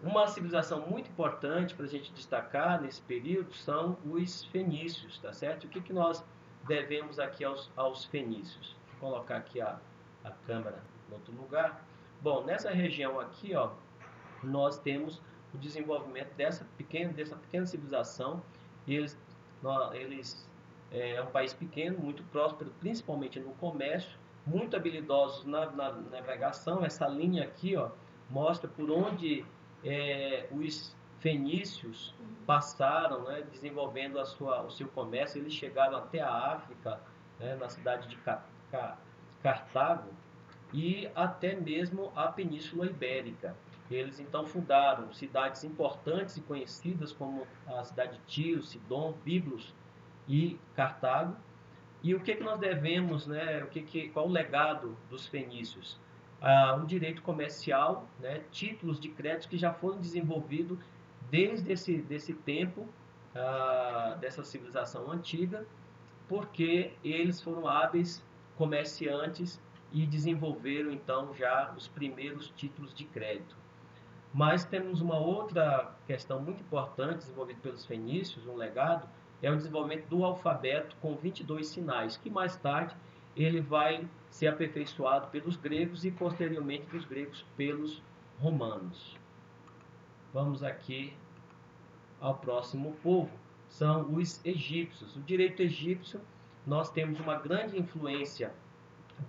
Uma civilização muito importante para a gente destacar nesse período são os fenícios, tá certo? O que, que nós devemos aqui aos fenícios? Vou colocar aqui a câmera em outro lugar. Bom, nessa região aqui, ó, nós temos o desenvolvimento dessa pequena civilização. E eles é um país pequeno, muito próspero, principalmente no comércio, muito habilidosos na navegação. Essa linha aqui, ó, mostra por onde os fenícios passaram, né, desenvolvendo o seu comércio. Eles chegaram até a África, né, na cidade de Cartago, e até mesmo a Península Ibérica. Eles então fundaram cidades importantes e conhecidas como a cidade de Tiro, Sidom, Biblos e Cartago. E o que, que nós devemos, né, qual o legado dos fenícios? Um direito comercial, né, títulos de crédito que já foram desenvolvidos desde desse tempo, dessa civilização antiga, porque eles foram hábeis comerciantes e desenvolveram então já os primeiros títulos de crédito. Mas temos uma outra questão muito importante desenvolvida pelos fenícios, um legado, é o desenvolvimento do alfabeto com 22 sinais, que mais tarde ele vai ser aperfeiçoado pelos gregos e posteriormente dos gregos pelos romanos. Vamos aqui ao próximo povo, são os egípcios. O direito egípcio, nós temos uma grande influência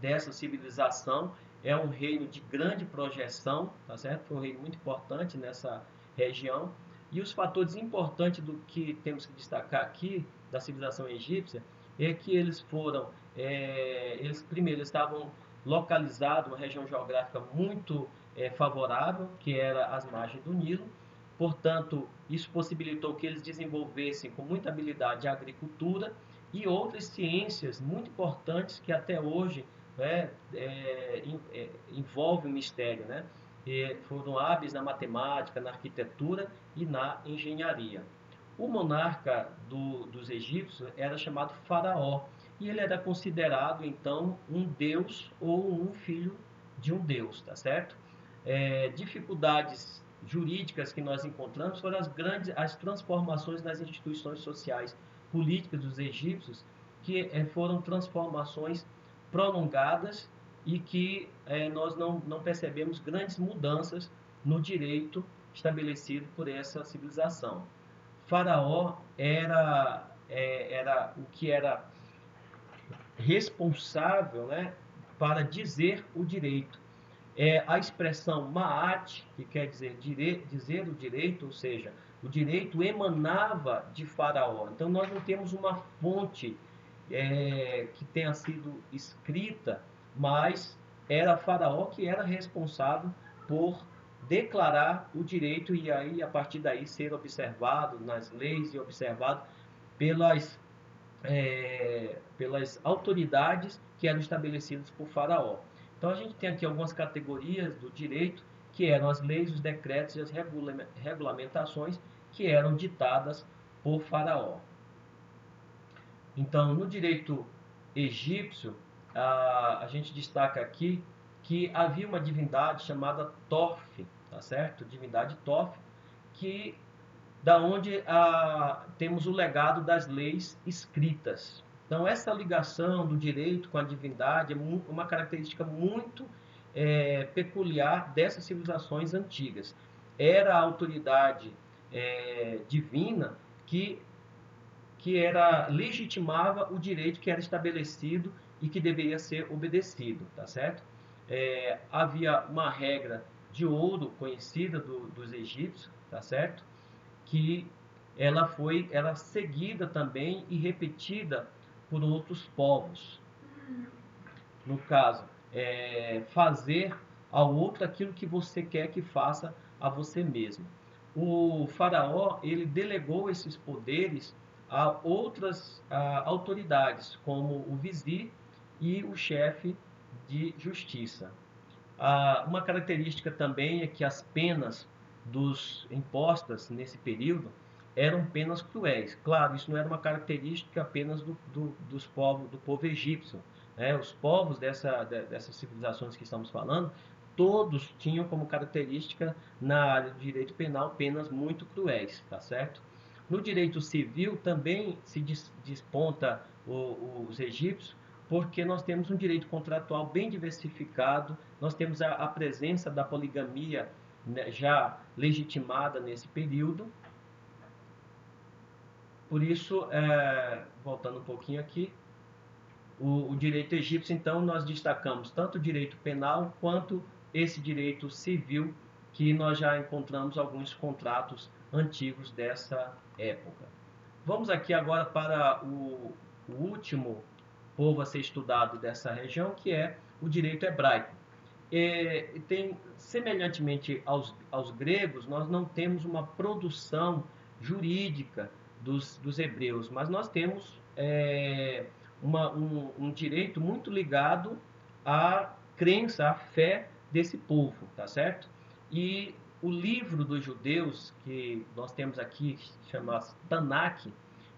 dessa civilização. É um reino de grande projeção, tá certo? Foi um reino muito importante nessa região. E os fatores importantes do que temos que destacar aqui da civilização egípcia é que eles foram, primeiro, estavam localizados uma região geográfica muito favorável, que era as margens do Nilo. Portanto, isso possibilitou que eles desenvolvessem com muita habilidade a agricultura e outras ciências muito importantes que até hoje envolve o mistério, né? Foram hábeis na matemática, na arquitetura e na engenharia. O monarca dos egípcios era chamado Faraó e ele era considerado então um deus ou um filho de um deus, tá certo? Dificuldades jurídicas que nós encontramos foram as transformações nas instituições sociais políticas dos egípcios, que foram transformações prolongadas e que nós não percebemos grandes mudanças no direito estabelecido por essa civilização. Faraó era o que era responsável, né, para dizer o direito. A expressão Ma'at, que quer dizer dizer o direito, ou seja, o direito emanava de Faraó. Então nós não temos uma fonte que tenha sido escrita, mas era Faraó que era responsável por declarar o direito e aí a partir daí ser observado nas leis e observado pelas autoridades que eram estabelecidas por Faraó. Então a gente tem aqui algumas categorias do direito, que eram as leis, os decretos e as regulamentações que eram ditadas por Faraó. Então, no direito egípcio, a gente destaca aqui que havia uma divindade chamada Thoth, tá certo? Divindade Thoth, que da onde temos o legado das leis escritas. Então, essa ligação do direito com a divindade é uma característica muito peculiar dessas civilizações antigas. Era a autoridade divina que legitimava o direito que era estabelecido e que deveria ser obedecido, tá certo? Havia uma regra de ouro conhecida dos egípcios, tá certo? Que era seguida também e repetida por outros povos. No caso, fazer ao outro aquilo que você quer que faça a você mesmo. O faraó, ele delegou esses poderes a outras autoridades, como o vizir e o chefe de justiça. Uma característica também é que as penas impostas nesse período eram penas cruéis. Claro, isso não era uma característica apenas do povo egípcio. Os povos dessas civilizações que estamos falando todos tinham como característica, na área do direito penal, penas muito cruéis, tá certo? No direito civil também se desponta os egípcios, porque nós temos um direito contratual bem diversificado, nós temos a presença da poligamia, né, já legitimada nesse período. Por isso, voltando um pouquinho aqui, o direito egípcio, então, nós destacamos tanto o direito penal quanto esse direito civil, que nós já encontramos alguns contratos antigos dessa época. Vamos aqui agora para o último povo a ser estudado dessa região, que é o direito hebraico. Semelhantemente aos gregos, nós não temos uma produção jurídica dos hebreus, mas nós temos um direito muito ligado à crença, à fé desse povo, tá certo? E o livro dos judeus, que nós temos aqui, chama Tanakh,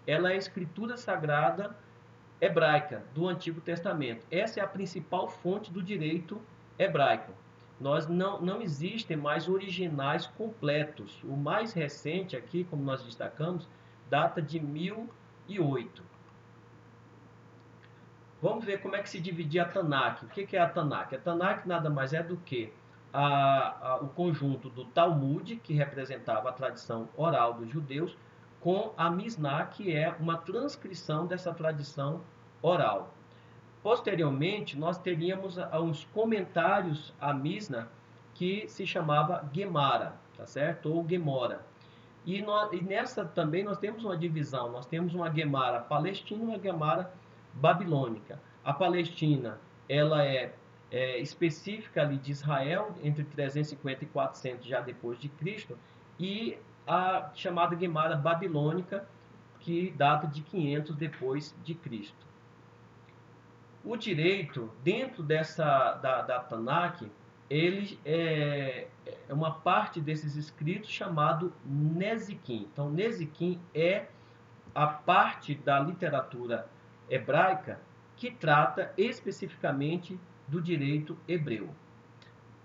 ela é a escritura sagrada hebraica do Antigo Testamento. Essa é a principal fonte do direito hebraico. Não existem mais originais completos. O mais recente aqui, como nós destacamos, data de 1008. Vamos ver como é que se dividia a Tanakh. O que é a Tanakh? A Tanakh nada mais é do que o conjunto do Talmud, que representava a tradição oral dos judeus, com a Mishnah, que é uma transcrição dessa tradição oral. Posteriormente, nós teríamos uns comentários à Mishnah, que se chamava Gemara, tá certo? Ou Gemora. E nessa também nós temos uma divisão. Nós temos uma Gemara palestina e uma Gemara babilônica. A Palestina, ela é específica ali de Israel, entre 350 e 400 já depois de Cristo, e a chamada Gemara babilônica, que data de 500 depois de Cristo. O direito, dentro da Tanakh, ele é uma parte desses escritos chamado Nezikim. Então, Nezikim é a parte da literatura hebraica que trata especificamente do direito hebreu.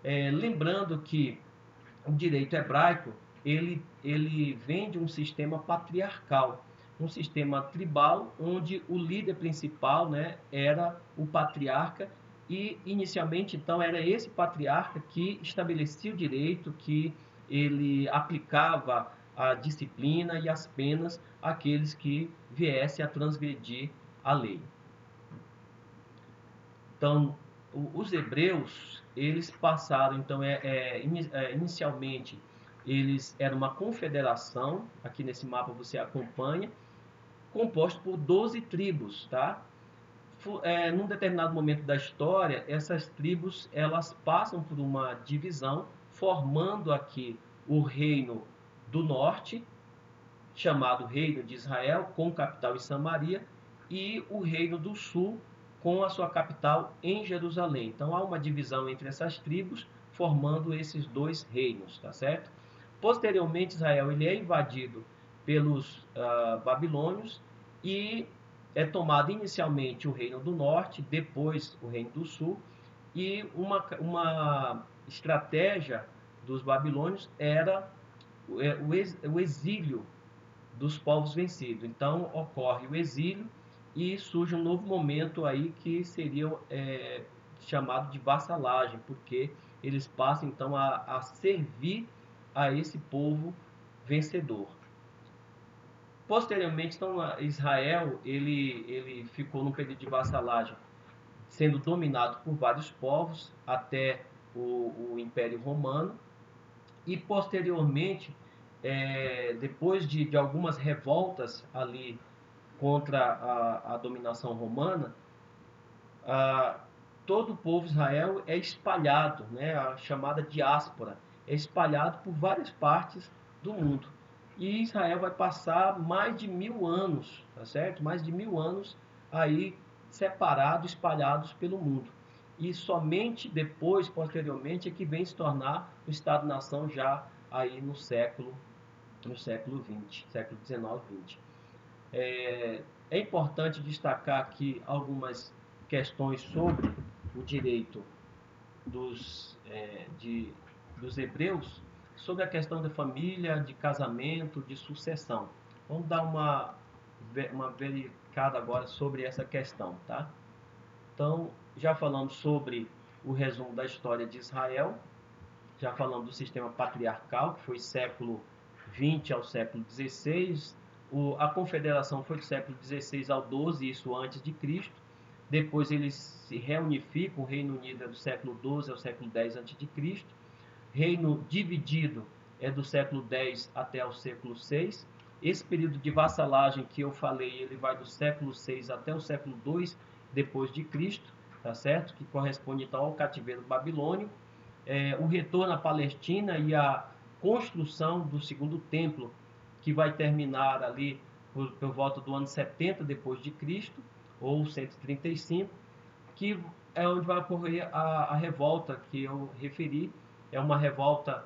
Lembrando que o direito hebraico ele vem de um sistema patriarcal, um sistema tribal, onde o líder principal, né, era o patriarca, e inicialmente então era esse patriarca que estabelecia o direito, que ele aplicava a disciplina e as penas àqueles que viessem a transgredir a lei. Então, os hebreus, eles passaram, então, inicialmente, eles eram uma confederação, aqui nesse mapa você acompanha, composto por 12 tribos, tá? Num determinado momento da história, essas tribos, elas passam por uma divisão, formando aqui o reino do norte, chamado Reino de Israel, com capital em Samaria, e o reino do sul, com a sua capital em Jerusalém. Então há uma divisão entre essas tribos, formando esses dois reinos, tá certo? Posteriormente, Israel ele é invadido pelos babilônios e é tomado inicialmente o reino do norte, depois o reino do sul, e uma estratégia dos babilônios era o exílio dos povos vencidos. Então ocorre o exílio e surge um novo momento aí que seria chamado de vassalagem, porque eles passam então a servir a esse povo vencedor. Posteriormente, então, Israel ele ficou num período de vassalagem, sendo dominado por vários povos até o Império Romano, e posteriormente, depois de algumas revoltas ali contra a dominação romana, todo o povo de Israel é espalhado, né, a chamada diáspora, é espalhado por várias partes do mundo. E Israel vai passar mais de 1000 anos, tá certo? Mais de 1000 anos aí separados, espalhados pelo mundo. E somente depois, posteriormente, é que vem se tornar o Estado-nação já aí no século XX, século XIX, XX. É importante destacar aqui algumas questões sobre o direito dos hebreus sobre a questão da família, de casamento, de sucessão. Vamos dar uma verificada agora sobre essa questão, tá? Então, já falamos sobre o resumo da história de Israel, já falamos do sistema patriarcal, que foi século XX ao século XVI, a confederação foi do século XVI ao XII, isso antes de Cristo. Depois eles se reunificam, o Reino Unido é do século XII ao século X a.C. Reino dividido é do século X até o século VI. Esse período de vassalagem que eu falei, ele vai do século VI até o século II depois de Cristo, tá certo? Que corresponde então ao cativeiro babilônico. O retorno à Palestina e a construção do segundo templo, que vai terminar ali por volta do ano 70 depois de Cristo, ou 135, que é onde vai ocorrer a revolta que eu referi. É uma revolta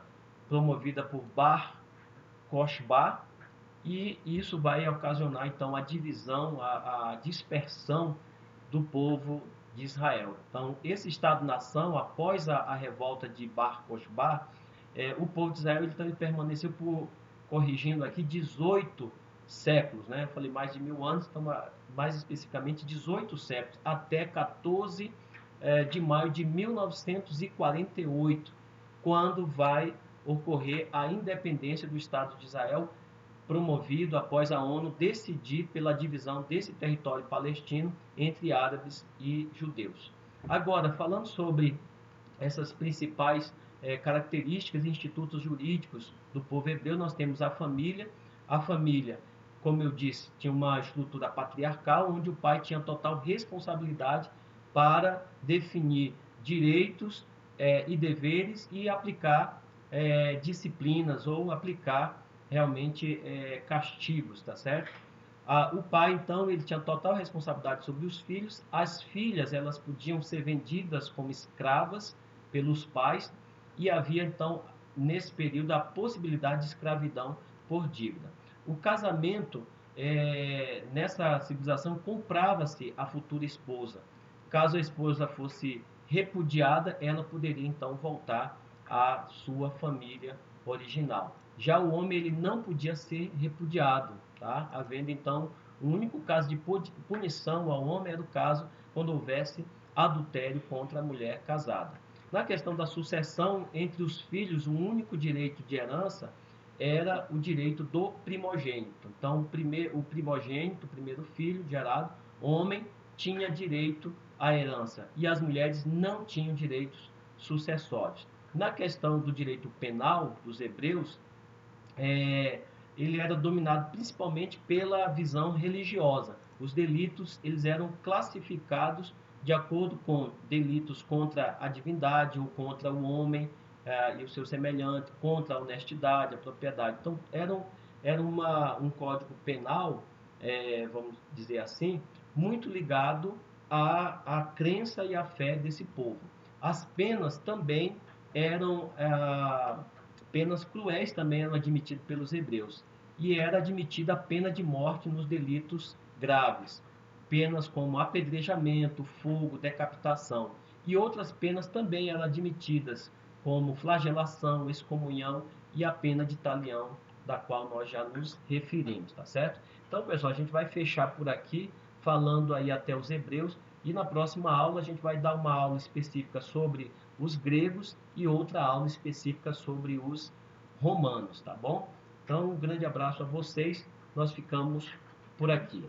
promovida por Bar Kokhba, e isso vai ocasionar então a divisão, a dispersão do povo de Israel. Então, esse Estado-nação, após a revolta de Bar Kokhba, o povo de Israel ele permaneceu por, corrigindo aqui, 18 séculos, né? Eu falei mais de 1000 anos, então mais especificamente 18 séculos, até 14 de maio de 1948, quando vai ocorrer a independência do Estado de Israel, promovido após a ONU decidir pela divisão desse território palestino entre árabes e judeus. Agora, falando sobre essas principais características e institutos jurídicos do povo hebreu, nós temos a família. A família, como eu disse, tinha uma estrutura patriarcal, onde o pai tinha total responsabilidade para definir direitos e deveres e aplicar disciplinas ou aplicar realmente castigos, tá certo? O pai, então, ele tinha total responsabilidade sobre os filhos. As filhas, elas podiam ser vendidas como escravas pelos pais, e havia, então, nesse período, a possibilidade de escravidão por dívida. O casamento, nessa civilização, comprava-se a futura esposa. Caso a esposa fosse repudiada, ela poderia, então, voltar à sua família original. Já o homem, ele não podia ser repudiado, tá? Havendo, então, o único caso de punição ao homem era o caso quando houvesse adultério contra a mulher casada. Na questão da sucessão entre os filhos, o único direito de herança era o direito do primogênito. Então, o primogênito, o primeiro filho gerado, homem, tinha direito à herança, e as mulheres não tinham direitos sucessórios. Na questão do direito penal dos hebreus, ele era dominado principalmente pela visão religiosa. Os delitos eles eram classificados de acordo com delitos contra a divindade ou contra o homem e o seu semelhante, contra a honestidade, a propriedade. Então, era um código penal, vamos dizer assim, muito ligado à crença e à fé desse povo. As penas também eram penas cruéis, também eram admitidas pelos hebreus, e era admitida a pena de morte nos delitos graves, penas como apedrejamento, fogo, decapitação, e outras penas também eram admitidas, como flagelação, excomunhão e a pena de talião, da qual nós já nos referimos, tá certo? Então, pessoal, a gente vai fechar por aqui, falando aí até os hebreus, e na próxima aula a gente vai dar uma aula específica sobre os gregos e outra aula específica sobre os romanos, tá bom? Então, um grande abraço a vocês, nós ficamos por aqui.